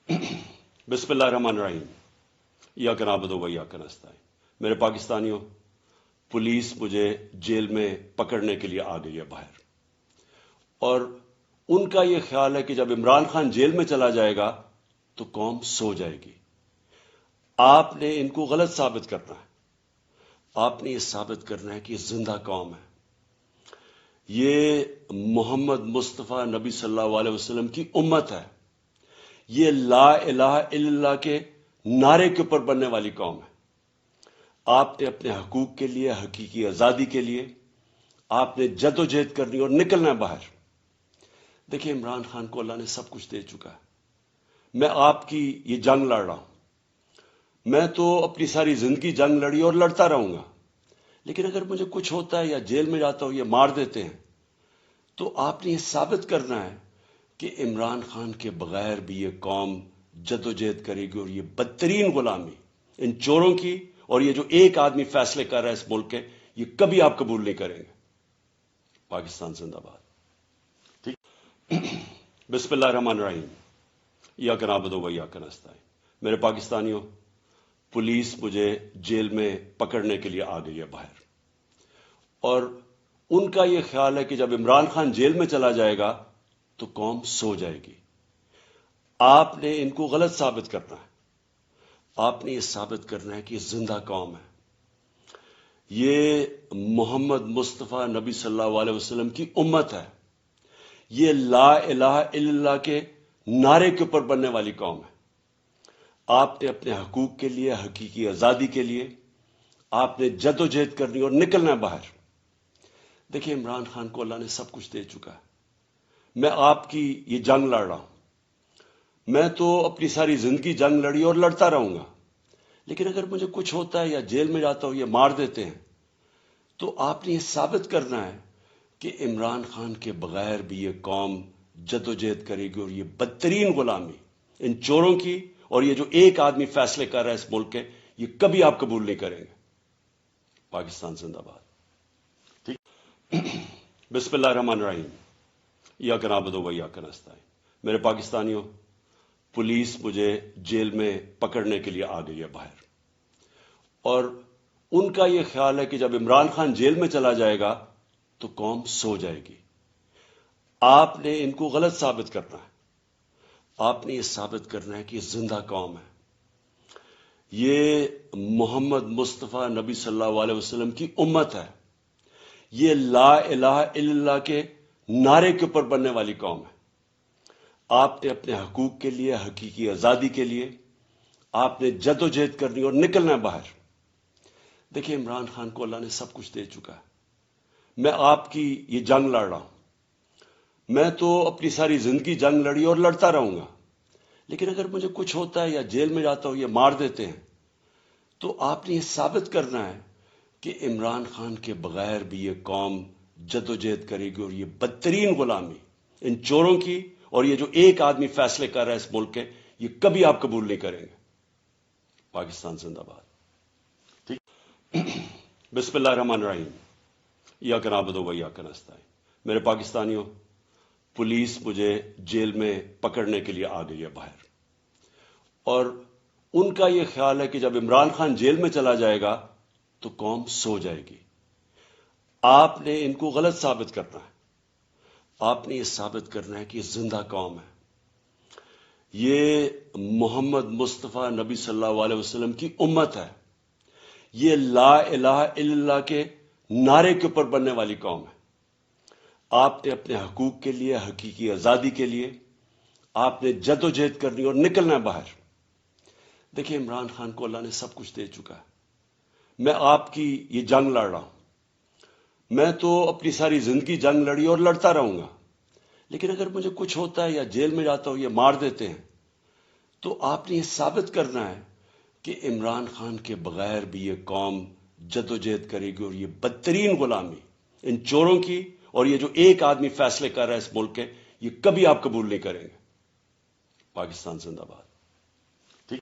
بسم اللہ الرحمن الرحیم۔ ایاک نعبد و ایاک نستعین۔ میرے پاکستانیوں، پولیس مجھے جیل میں پکڑنے کے لیے آ گئی ہے باہر، اور ان کا یہ خیال ہے کہ جب عمران خان جیل میں چلا جائے گا تو قوم سو جائے گی۔ آپ نے ان کو غلط ثابت کرنا ہے۔ آپ نے یہ ثابت کرنا ہے کہ یہ زندہ قوم ہے، یہ محمد مصطفیٰ نبی صلی اللہ علیہ وسلم کی امت ہے، یہ لا الہ الا اللہ کے نعرے کے اوپر بننے والی قوم ہے۔ آپ نے اپنے حقوق کے لیے، حقیقی آزادی کے لیے آپ نے جد و جہد کرنی اور نکلنا ہے باہر۔ دیکھیں، عمران خان کو اللہ نے سب کچھ دے چکا ہے۔ میں آپ کی یہ جنگ لڑ رہا ہوں۔ میں تو اپنی ساری زندگی جنگ لڑی اور لڑتا رہوں گا، لیکن اگر مجھے کچھ ہوتا ہے یا جیل میں جاتا ہوں، یہ مار دیتے ہیں، تو آپ نے یہ ثابت کرنا ہے کہ عمران خان کے بغیر بھی یہ قوم جد و جہد کرے گی، اور یہ بدترین غلامی ان چوروں کی، اور یہ جو ایک آدمی فیصلے کر رہا ہے اس ملک کے، یہ کبھی آپ قبول نہیں کریں گے۔ پاکستان زندہ باد۔ ٹھیک۔ بسم اللہ الرحمن الرحیم۔ ایاک نعبد و ایاک نستعین۔ میرے پاکستانیوں، پولیس مجھے جیل میں پکڑنے کے لیے آ گئی ہے باہر، اور ان کا یہ خیال ہے کہ جب عمران خان جیل میں چلا جائے گا تو قوم سو جائے گی۔ آپ نے ان کو غلط ثابت کرنا ہے۔ آپ نے یہ ثابت کرنا ہے کہ یہ زندہ قوم ہے، یہ محمد مصطفیٰ نبی صلی اللہ علیہ وسلم کی امت ہے، یہ لا الہ الا اللہ کے نعرے کے اوپر بننے والی قوم ہے۔ آپ نے اپنے حقوق کے لیے، حقیقی آزادی کے لیے آپ نے جد و جہد کرنی اور نکلنا ہے باہر۔ دیکھیں، عمران خان کو اللہ نے سب کچھ دے چکا ہے۔ میں آپ کی یہ جنگ لڑ رہا ہوں۔ میں تو اپنی ساری زندگی جنگ لڑی اور لڑتا رہوں گا، لیکن اگر مجھے کچھ ہوتا ہے یا جیل میں جاتا ہوں، یہ مار دیتے ہیں، تو آپ نے یہ ثابت کرنا ہے کہ عمران خان کے بغیر بھی یہ قوم جد و جہد کرے گی، اور یہ بدترین غلامی ان چوروں کی، اور یہ جو ایک آدمی فیصلے کر رہا ہے اس ملک کے، یہ کبھی آپ قبول نہیں کریں گے۔ پاکستان زندہ باد۔ ٹھیک۔ بسم اللہ الرحمن الرحیم۔ ایاک نعبد و ایاک نستعین۔ میرے پاکستانیوں، پولیس مجھے جیل میں پکڑنے کے لیے آ گئی ہے باہر، اور ان کا یہ خیال ہے کہ جب عمران خان جیل میں چلا جائے گا تو قوم سو جائے گی۔ آپ نے ان کو غلط ثابت کرنا ہے۔ آپ نے یہ ثابت کرنا ہے کہ یہ زندہ قوم ہے، یہ محمد مصطفیٰ نبی صلی اللہ علیہ وسلم کی امت ہے، یہ لا الہ الا اللہ کے نعرے کے اوپر بننے والی قوم ہے۔ آپ نے اپنے حقوق کے لیے، حقیقی آزادی کے لیے آپ نے جد و جہد کرنی اور نکلنا ہے باہر۔ دیکھیں، عمران خان کو اللہ نے سب کچھ دے چکا ہے۔ میں آپ کی یہ جنگ لڑ رہا ہوں۔ میں تو اپنی ساری زندگی جنگ لڑی اور لڑتا رہوں گا، لیکن اگر مجھے کچھ ہوتا ہے یا جیل میں جاتا ہوں، یہ مار دیتے ہیں، تو آپ نے یہ ثابت کرنا ہے کہ عمران خان کے بغیر بھی یہ قوم جد و جہد کرے گی، اور یہ بدترین غلامی ان چوروں کی، اور یہ جو ایک آدمی فیصلے کر رہا ہے اس ملک کے، یہ کبھی آپ قبول نہیں کریں گے۔ پاکستان زندہ باد۔ ٹھیک۔ بسم اللہ الرحمن الرحیم۔ ایاک نعبد و ایاک نستعین۔ میرے پاکستانیوں، پولیس مجھے جیل میں پکڑنے کے لیے آ گئی ہے باہر، اور ان کا یہ خیال ہے کہ جب عمران خان جیل میں چلا جائے گا تو قوم سو جائے گی۔ آپ نے ان کو غلط ثابت کرنا ہے۔ آپ نے یہ ثابت کرنا ہے کہ یہ زندہ قوم ہے، یہ محمد مصطفیٰ نبی صلی اللہ علیہ وسلم کی امت ہے، یہ لا الہ الا اللہ کے نعرے کے اوپر بننے والی قوم ہے۔ آپ نے اپنے حقوق کے لیے، حقیقی آزادی کے لیے آپ نے جد و جہد کرنی اور نکلنا ہے باہر۔ دیکھیں، عمران خان کو اللہ نے سب کچھ دے چکا ہے۔ میں آپ کی یہ جنگ لڑ رہا ہوں۔ میں تو اپنی ساری زندگی جنگ لڑی اور لڑتا رہوں گا، لیکن اگر مجھے کچھ ہوتا ہے یا جیل میں جاتا ہوں، یہ مار دیتے ہیں، تو آپ نے یہ ثابت کرنا ہے کہ عمران خان کے بغیر بھی یہ قوم جد و جہد کرے گی، اور یہ بدترین غلامی ان چوروں کی، اور یہ جو ایک آدمی فیصلے کر رہا ہے اس ملک کے، یہ کبھی آپ قبول نہیں کریں گے۔ پاکستان زندہ باد۔